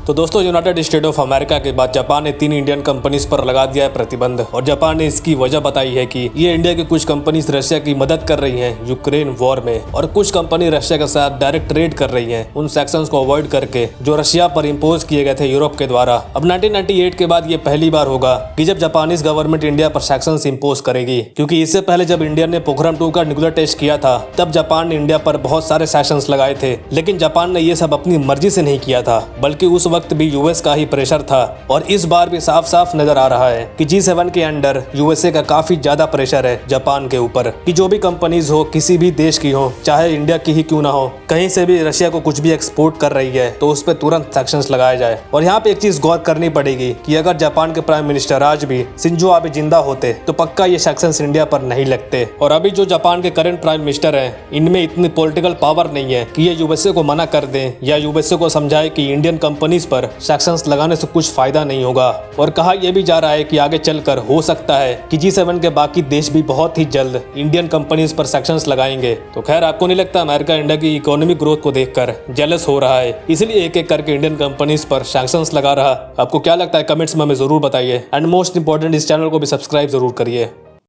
तो दोस्तों, United state of America के बाद जापान ने 3 इंडियन कंपनीज पर लगा दिया है प्रतिबंध। और जापान ने इसकी वजह बताई है कि ये इंडिया की कुछ कंपनीज रशिया की मदद कर रही हैं यूक्रेन वॉर में, और कुछ कंपनी रशिया के साथ डायरेक्ट ट्रेड कर रही हैं उन सेक्शंस को अवॉइड करके जो रशिया पर इम्पोज किए गए थे यूरोप के द्वारा। अब 1998 के बाद ये पहली बार होगा कि जब जापानीज गवर्नमेंट इंडिया पर सेक्शंस इम्पोज करेगी, क्योंकि इससे पहले जब इंडिया ने पोखरण 2 का न्यूक्लियर टेस्ट किया था तब जापान ने इंडिया पर बहुत सारे सेक्शंस लगाए थे। लेकिन जापान ने ये सब अपनी मर्जी से नहीं किया था, बल्कि उस वक्त भी यूएस का ही प्रेशर था। और इस बार भी साफ साफ नजर आ रहा है कि G7 के अंडर यूएसए का काफी ज्यादा प्रेशर है जापान के ऊपर कि जो भी कंपनीज हो, किसी भी देश की हो, चाहे इंडिया की ही क्यों ना हो, कहीं से भी रशिया को कुछ भी एक्सपोर्ट कर रही है तो उस पर तुरंत सेक्शंस लगाए जाए। और यहाँ पे एक चीज गौर करनी पड़ेगी कि अगर जापान के प्राइम मिनिस्टर आज भी शिंजो आबे जिंदा होते तो पक्का ये सेक्शंस इंडिया पर नहीं लगते। और अभी जो जापान के करंट प्राइम मिनिस्टर हैं, इनमें इतनी पॉलिटिकल पावर नहीं है कि ये यूएसए को मना कर दें या यूएसए को समझाए कि इंडियन कंपनीज पर सेक्शंस लगाने से कुछ फायदा नहीं होगा। और कहा यह भी जा रहा है कि आगे चलकर हो सकता है कि G7 के बाकी देश भी बहुत ही जल्द इंडियन कंपनीज पर सेक्शंस लगाएंगे। तो खैर, आपको नहीं लगता अमेरिका इंडिया की इकोनॉमिक ग्रोथ को देखकर जेलस हो रहा है, इसलिए एक एक करके इंडियन कंपनीज पर सेक्शंस लगा रहा? आपको क्या लगता है? कमेंट्स में हमें जरूर बताइए। एंड मोस्ट इंपॉर्टेंट, इस चैनल को भी सब्सक्राइब जरूर करिए।